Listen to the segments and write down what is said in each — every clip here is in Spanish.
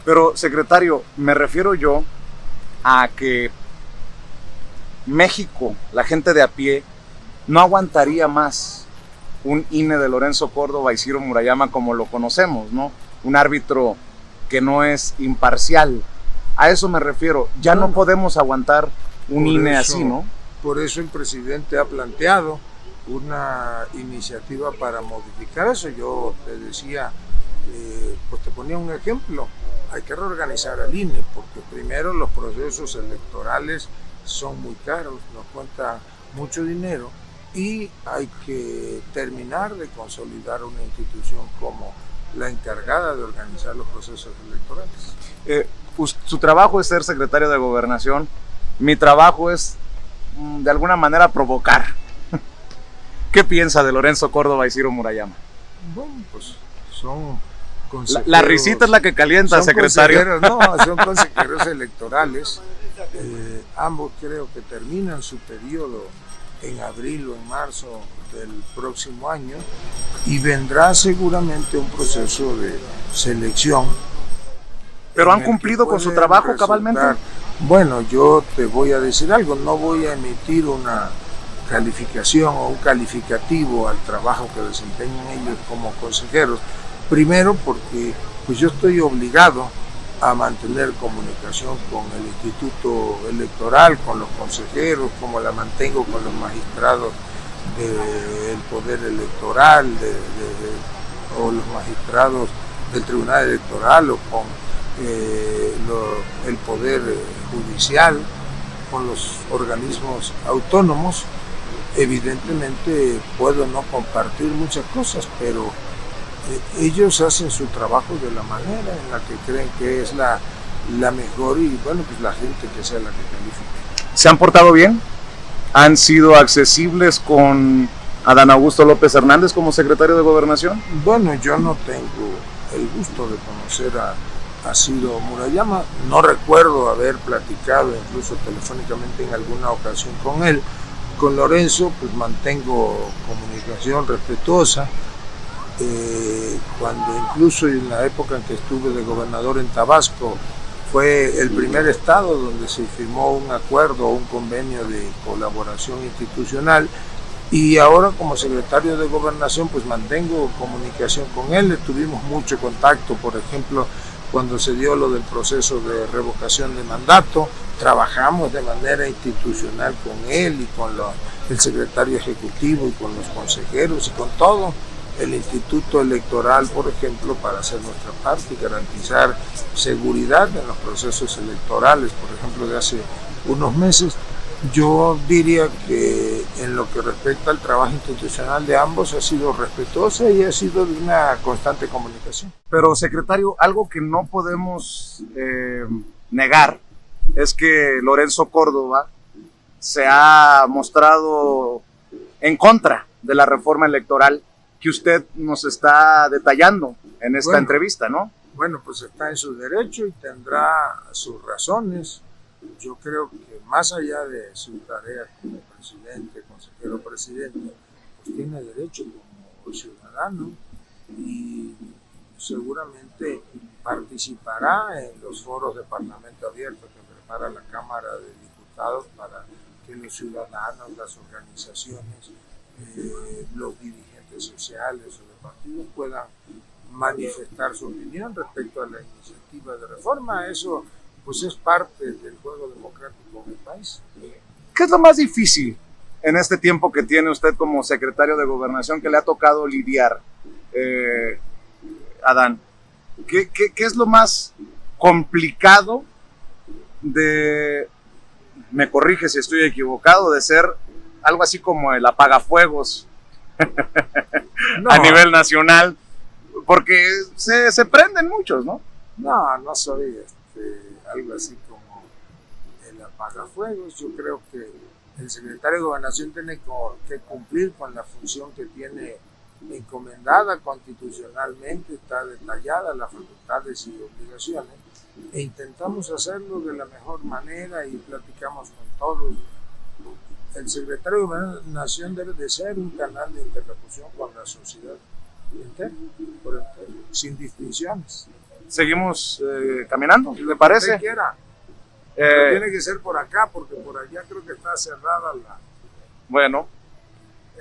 Pero, secretario, me refiero yo a que México, la gente de a pie, no aguantaría más un INE de Lorenzo Córdoba y Ciro Murayama como lo conocemos, ¿no? Un árbitro que no es imparcial. A eso me refiero. Ya no podemos aguantar un INE así, ¿no? Por eso el presidente ha planteado una iniciativa para modificar eso. Yo te decía, pues te ponía un ejemplo. Hay que reorganizar al INE porque primero los procesos electorales son muy caros, nos cuesta mucho dinero y hay que terminar de consolidar una institución como la encargada de organizar los procesos electorales. Pues, su trabajo es ser secretario de Gobernación, mi trabajo es de alguna manera provocar. ¿Qué piensa de Lorenzo Córdoba y Ciro Murayama? Bueno, pues son consejeros. La risita es la que calienta, secretario. No, son consejeros electorales. Ambos creo que terminan su periodo en abril o en marzo del próximo año y vendrá seguramente un proceso de selección. ¿Pero han cumplido con su trabajo cabalmente? Bueno, yo te voy a decir algo, no voy a emitir una calificación o un calificativo al trabajo que desempeñan ellos como consejeros. Primero porque pues yo estoy obligado a mantener comunicación con el Instituto Electoral, con los consejeros, como la mantengo con los magistrados del Poder Electoral o los magistrados del Tribunal Electoral o con el Poder Judicial, con los organismos autónomos. Evidentemente puedo no compartir muchas cosas, pero ellos hacen su trabajo de la manera en la que creen que es la mejor y bueno, pues la gente que sea la que califique. ¿Se han portado bien? ¿Han sido accesibles con Adán Augusto López Hernández como secretario de Gobernación? Bueno, yo no tengo el gusto de conocer a Ciro Murayama, no recuerdo haber platicado incluso telefónicamente en alguna ocasión con él. Con Lorenzo pues mantengo comunicación respetuosa. Cuando incluso en la época en que estuve de gobernador en Tabasco fue el primer estado donde se firmó un acuerdo, un convenio de colaboración institucional y ahora como secretario de Gobernación pues mantengo comunicación con él, tuvimos mucho contacto, por ejemplo cuando se dio lo del proceso de revocación de mandato, trabajamos de manera institucional con él y con el secretario ejecutivo y con los consejeros y con todo el Instituto Electoral, por ejemplo, para hacer nuestra parte y garantizar seguridad en los procesos electorales, por ejemplo, de hace unos meses. Yo diría que en lo que respecta al trabajo institucional de ambos ha sido respetuosa y ha sido de una constante comunicación. Pero, secretario, algo que no podemos negar es que Lorenzo Córdoba se ha mostrado en contra de la reforma electoral que usted nos está detallando en esta entrevista, ¿no? Bueno, pues está en su derecho y tendrá sus razones. Yo creo que más allá de su tarea como presidente, consejero presidente, pues tiene derecho como ciudadano y seguramente participará en los foros de Parlamento Abierto que prepara la Cámara de Diputados para que los ciudadanos, las organizaciones, los dirigentes sociales o de partidos puedan manifestar su opinión respecto a la iniciativa de reforma. Eso pues es parte del juego democrático en el país. ¿Qué es lo más difícil en este tiempo que tiene usted como secretario de Gobernación que le ha tocado lidiar, Adán? ¿Qué es lo más complicado de, me corrige si estoy equivocado, de ser algo así como el apagafuegos a nivel nacional? Porque se prenden muchos, ¿no? No soy algo así como el apagafuegos. Yo creo que el secretario de Gobernación tiene que cumplir con la función que tiene encomendada constitucionalmente, está detallada las facultades y obligaciones, e intentamos hacerlo de la mejor manera y platicamos con todos. El secretario de Gobernación debe de ser un canal de interlocución con la sociedad entera, sin distinciones. seguimos caminando, ¿le parece? Quiera. Pero tiene que ser por acá, porque por allá creo que está cerrada bueno,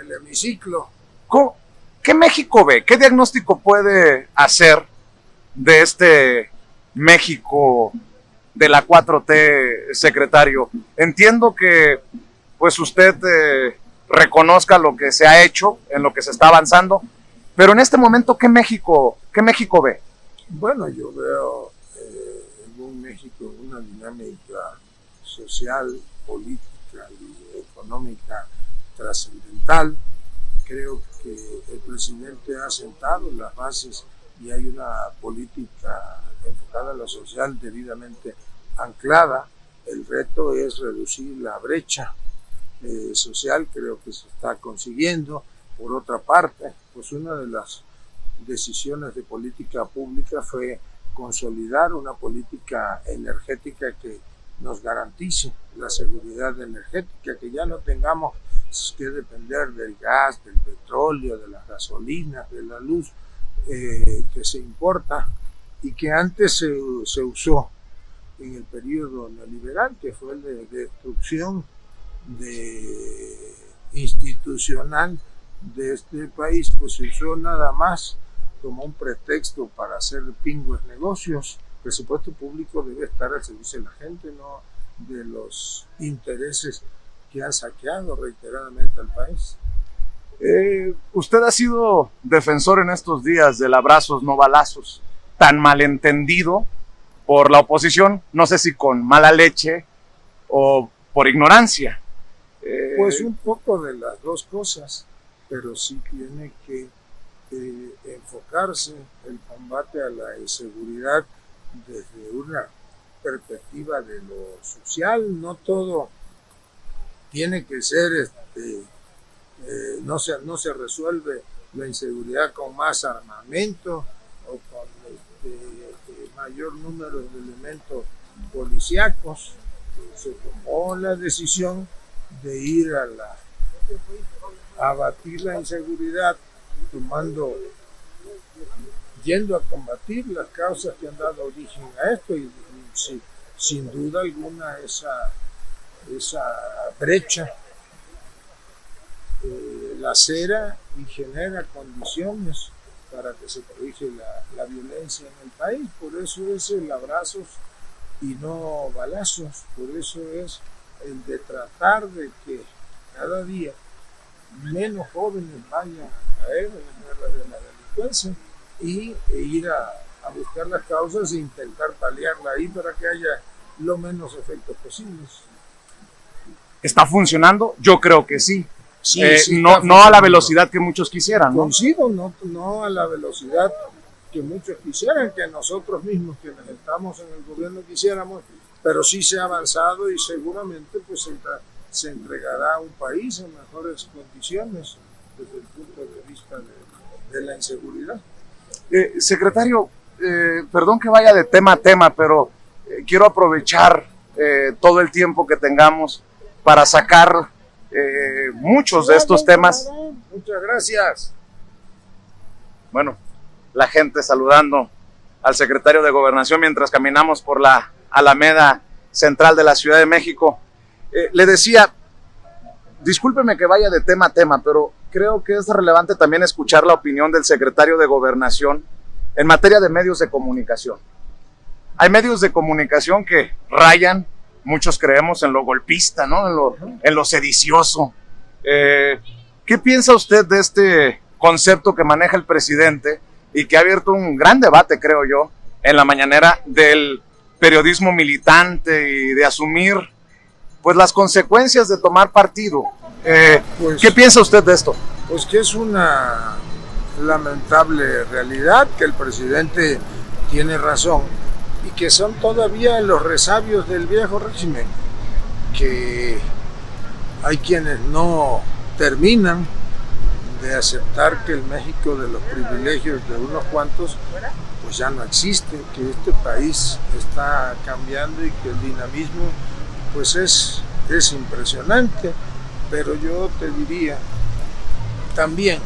el hemiciclo. ¿Qué México ve? ¿Qué diagnóstico puede hacer de este México de la 4T, secretario? Entiendo que pues usted reconozca lo que se ha hecho, en lo que se está avanzando, pero en este momento, ¿qué México ve? Bueno, yo veo en un México una dinámica social, política y económica trascendental. Creo que el presidente ha sentado las bases y hay una política enfocada a lo social debidamente anclada. El reto es reducir la brecha social, creo que se está consiguiendo. Por otra parte, pues una de las decisiones de política pública fue consolidar una política energética que nos garantice la seguridad energética, que ya no tengamos que depender del gas, del petróleo, de las gasolinas, de la luz que se importa y que antes se usó en el periodo neoliberal, que fue el de destrucción institucional de este país, pues se usó nada más como un pretexto para hacer pingües negocios. El presupuesto público debe estar al servicio de la gente, no de los intereses que han saqueado reiteradamente al país. Usted ha sido defensor en estos días del abrazos no balazos, tan malentendido por la oposición, no sé si con mala leche o por ignorancia. Pues un poco de las dos cosas, pero sí tiene que enfocarse el combate a la inseguridad desde una perspectiva de lo social. No todo tiene que ser, no se resuelve la inseguridad con más armamento o con mayor número de elementos policíacos. Se tomó la decisión de ir a abatir la inseguridad, yendo a combatir las causas que han dado origen a esto, y sin duda alguna esa brecha lacera y genera condiciones para que se corrige la violencia en el país. Por eso es el abrazos y no balazos, por eso es el de tratar de que cada día menos jóvenes vayan a caer en las garras de la delincuencia e ir a buscar las causas e intentar paliarla ahí para que haya lo menos efectos posibles. ¿Está funcionando? Yo creo que sí. Sí, no a la velocidad que muchos quisieran, ¿no? Coincido, no a la velocidad que muchos quisieran, que nosotros mismos quienes estamos en el gobierno quisiéramos, pero sí se ha avanzado y seguramente pues se entregará a un país en mejores condiciones desde el punto de vista de la inseguridad. Secretario, perdón que vaya de tema a tema, pero quiero aprovechar todo el tiempo que tengamos para sacar muchos de estos temas. Muchas gracias. Bueno, la gente saludando al secretario de Gobernación mientras caminamos por la Alameda Central de la Ciudad de México. Le decía, discúlpeme que vaya de tema a tema, pero creo que es relevante también escuchar la opinión del secretario de Gobernación en materia de medios de comunicación. Hay medios de comunicación que rayan, muchos creemos, en lo golpista, ¿no? En lo sedicioso. ¿Qué piensa usted de este concepto que maneja el presidente y que ha abierto un gran debate, creo yo, en la mañanera, del periodismo militante y de asumir pues las consecuencias de tomar partido? ¿Qué piensa usted de esto? Pues que es una lamentable realidad, que el presidente tiene razón y que son todavía los resabios del viejo régimen, que hay quienes no terminan de aceptar que el México de los privilegios de unos cuantos pues ya no existe, que este país está cambiando y que el dinamismo pues es impresionante. Pero yo te diría también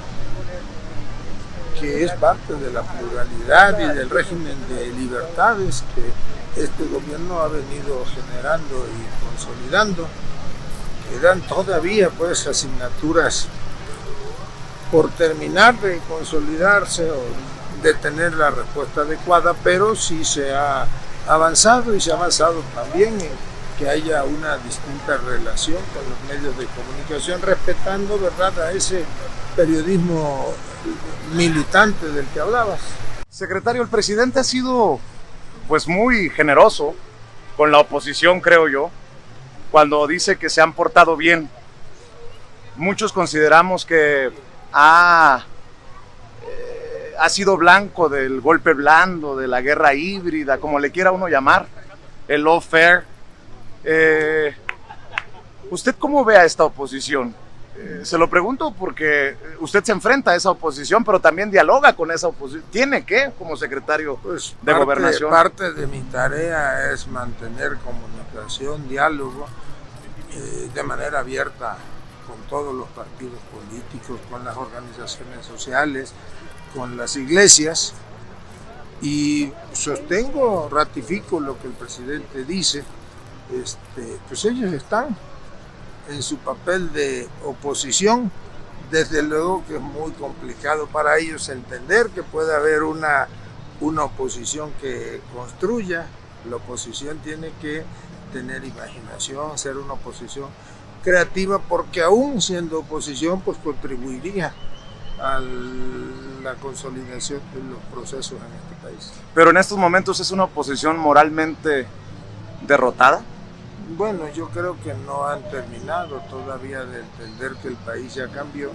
que es parte de la pluralidad y del régimen de libertades que este gobierno ha venido generando y consolidando. Quedan todavía pues asignaturas por terminar de consolidarse o de tener la respuesta adecuada, pero sí se ha avanzado, y se ha avanzado también en que haya una distinta relación con los medios de comunicación, respetando, ¿verdad?, a ese periodismo militante del que hablabas. Secretario, el presidente ha sido pues muy generoso con la oposición, creo yo, cuando dice que se han portado bien. Muchos consideramos que ha sido blanco del golpe blando, de la guerra híbrida, como le quiera uno llamar, el lawfare. ¿Usted cómo ve a esta oposición? Se lo pregunto porque usted se enfrenta a esa oposición, pero también dialoga con esa oposición. ¿Tiene que, como secretario de Gobernación? Parte de mi tarea es mantener comunicación, diálogo, de manera abierta con todos los partidos políticos, con las organizaciones sociales, con las iglesias, y sostengo, ratifico lo que el presidente dice. Pues ellos están en su papel de oposición. Desde luego que es muy complicado para ellos entender que puede haber una oposición que construya. La oposición tiene que tener imaginación, ser una oposición creativa, porque aún siendo oposición pues contribuiría a la consolidación de los procesos en este país. Pero en estos momentos es una oposición moralmente derrotada. Bueno, yo creo que no han terminado todavía de entender que el país ya cambió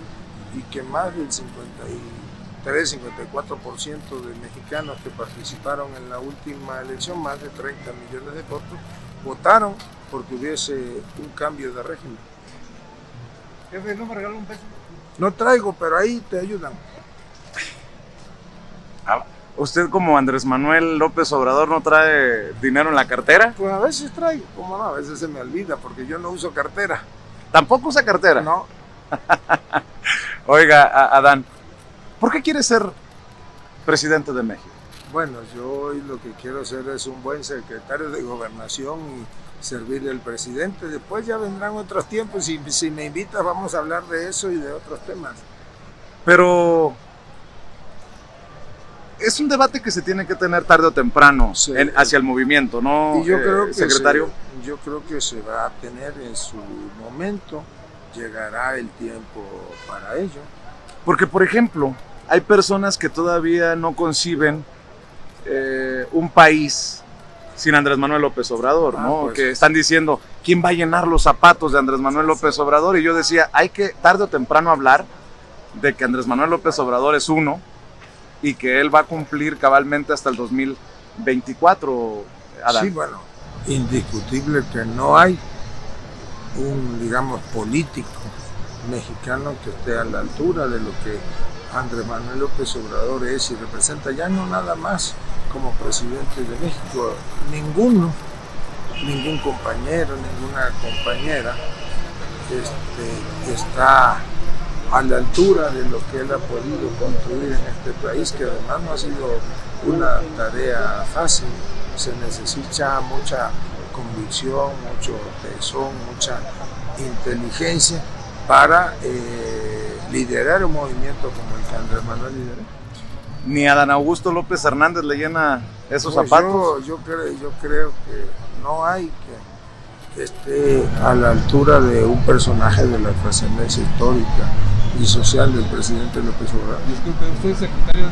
y que más del 53-54% de mexicanos que participaron en la última elección, más de 30 millones de votos, votaron porque hubiese un cambio de régimen. Jefe, ¿no me regaló un peso? No traigo, pero ahí te ayudan. ¿Usted como Andrés Manuel López Obrador no trae dinero en la cartera? Pues a veces traigo, ¿cómo no? A veces se me olvida porque yo no uso cartera. ¿Tampoco usa cartera? No. Oiga, Adán, ¿por qué quiere ser presidente de México? Bueno, yo hoy lo que quiero hacer es un buen secretario de Gobernación y servirle al presidente. Después ya vendrán otros tiempos y si me invitas vamos a hablar de eso y de otros temas. Pero es un debate que se tiene que tener tarde o temprano, sí, hacia el movimiento, ¿no, y yo creo que secretario? Yo creo que se va a tener en su momento, llegará el tiempo para ello. Porque, por ejemplo, hay personas que todavía no conciben un país sin Andrés Manuel López Obrador, ¿no? Pues, que están diciendo, ¿quién va a llenar los zapatos de Andrés Manuel López Obrador? Y yo decía, hay que tarde o temprano hablar de que Andrés Manuel López Obrador es uno, y que él va a cumplir cabalmente hasta el 2024, Adán. Sí, bueno, indiscutible que no hay un, digamos, político mexicano que esté a la altura de lo que Andrés Manuel López Obrador es y representa, ya no nada más como presidente de México, ningún compañero, ninguna compañera está a la altura de lo que él ha podido construir en este país, que además no ha sido una tarea fácil. Se necesita mucha convicción, mucho tesón, mucha inteligencia para liderar un movimiento como el que Andrés Manuel lideró. ¿Ni Adán Augusto López Hernández le llena esos zapatos? Yo creo que no hay que esté a la altura de un personaje de la trascendencia histórica y social del presidente López Obrador. Disculpe, ¿usted es secretario de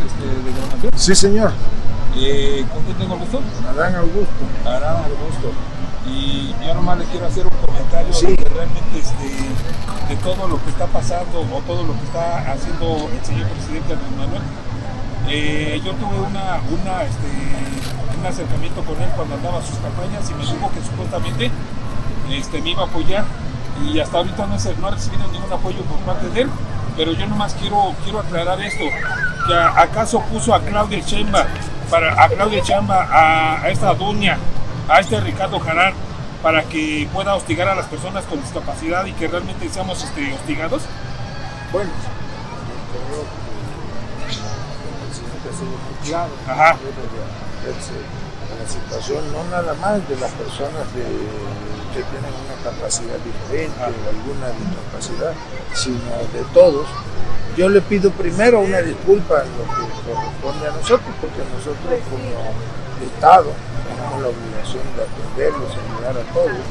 Gobernación? Sí, señor. ¿Con quién tengo el gusto? Adán Augusto. Adán Augusto. Y yo nomás le quiero hacer un comentario de que realmente de todo lo que está pasando o todo lo que está haciendo el señor presidente Andrés Manuel. Yo tuve un acercamiento con él cuando andaba a sus campañas y me dijo que supuestamente me iba a apoyar, y hasta ahorita no ha recibido ningún apoyo por parte de él. Pero yo nomás quiero aclarar esto, que acaso puso a Claudia Sheinbaum a esta Duña, a este Ricardo Jarán, para que pueda hostigar a las personas con discapacidad y que realmente seamos hostigados. Bueno, yo creo que se ve muy claro. Ajá. La situación no nada más de las personas que tienen una capacidad diferente, alguna discapacidad, sino de todos. Yo le pido primero una disculpa en lo que corresponde a nosotros, porque nosotros como Estado tenemos la obligación de atenderlos, ayudar a todos,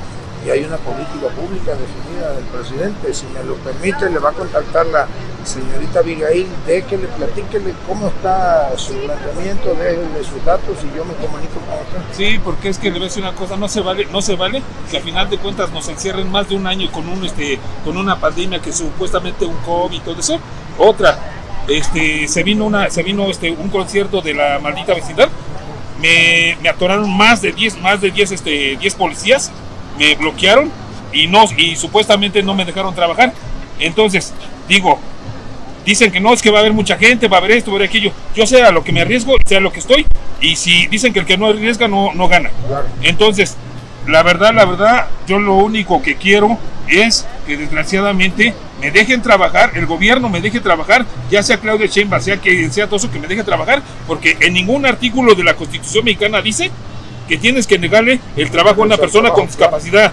y hay una política pública definida del presidente. Si me lo permite, le va a contactar la señorita Abigail, de que le platique cómo está su planteamiento, déjenle sus datos y yo me comunico con usted. Sí, porque es que le voy a decir una cosa, no se vale que a final de cuentas nos encierren más de un año con una pandemia, que supuestamente un COVID y todo eso. Otra, se vino un concierto de la maldita vecindad, me atoraron más de 10 policías, me bloquearon y supuestamente no me dejaron trabajar. Entonces, dicen que no, es que va a haber mucha gente, va a haber esto, va a haber aquello. Yo sé a lo que me arriesgo, sé a lo que estoy, y si dicen que el que no arriesga no gana. Claro. Entonces, la verdad, yo lo único que quiero es que desgraciadamente me dejen trabajar, el gobierno me deje trabajar, ya sea Claudia Sheinbaum, sea todo eso, que me deje trabajar, porque en ningún artículo de la Constitución mexicana dice que tienes que negarle el trabajo a una persona con discapacidad.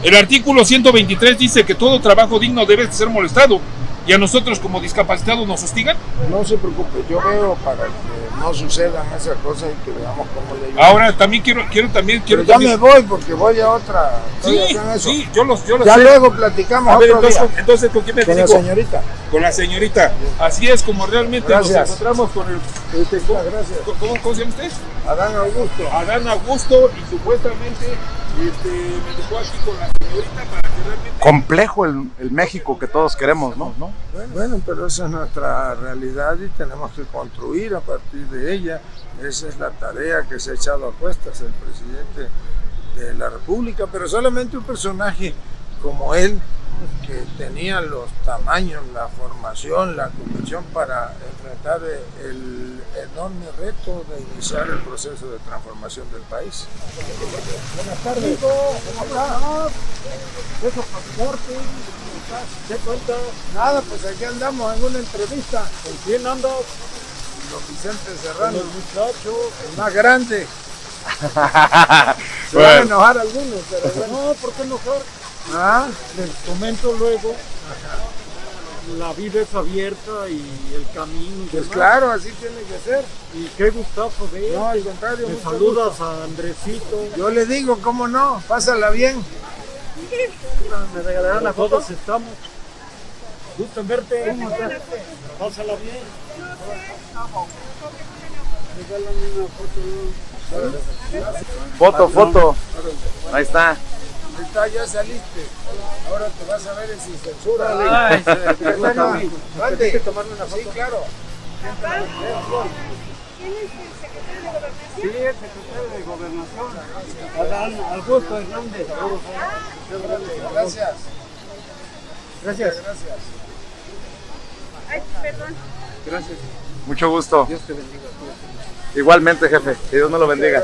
El artículo 123 dice que todo trabajo digno debe ser molestado, y a nosotros como discapacitados nos hostigan. No se preocupe, yo veo para que no sucedan esas cosas y que veamos cómo le ayudamos. Ahora también quiero Pero ya me voy porque voy a otra. Sí, yo los ya sé. luego platicamos. A ver, otro día. entonces, ¿con quién me Con la explico? señorita. Con la señorita. Así es como realmente Gracias. nos encontramos con el... Gracias. ¿Cómo se llama usted? Adán Augusto. Adán Augusto, y supuestamente me dejó aquí con la señorita para que realmente... Complejo el México que todos queremos, ¿no? Bueno, pero esa es nuestra realidad y tenemos que construir a partir de ella. Esa es la tarea que se ha echado a cuestas el presidente de la República, pero solamente un personaje como él, que tenía los tamaños, la formación, la convicción para enfrentar el enorme reto de iniciar el proceso de transformación del país. Buenas tardes. ¿Cómo está? Eso, pasaporte. ¿Qué cuenta? Nada, pues aquí andamos en una entrevista. ¿Con quién andas? Don Vicente Serrano, el muchacho, el más grande. Se van a enojar algunos, pero bueno. No, ¿por qué enojar? ¿Ah? Les comento luego. La vida es abierta y el camino. Y Pues demás. claro, así tiene que ser. Y qué gustazo ver. No, al contrario. Me mucho saludas gusto. a Andresito. Yo le digo, ¿cómo no? Pásala bien. ¿Me regalarán la foto? Todos estamos. Gusto en verte. ¿Cómo estás? Pásala bien. Regálame una foto. Foto. Ahí está. Ahí está, ya saliste. Ahora te vas a ver sin censura. Ay, Mande. tomarme una foto? Sí, claro. Sí, el secretario de Gobernación. Adán Augusto Hernández. Gracias. Gracias. Gracias. Ay, perdón. Gracias. Mucho gusto. Dios te bendiga. Igualmente, jefe. Que Dios me lo bendiga.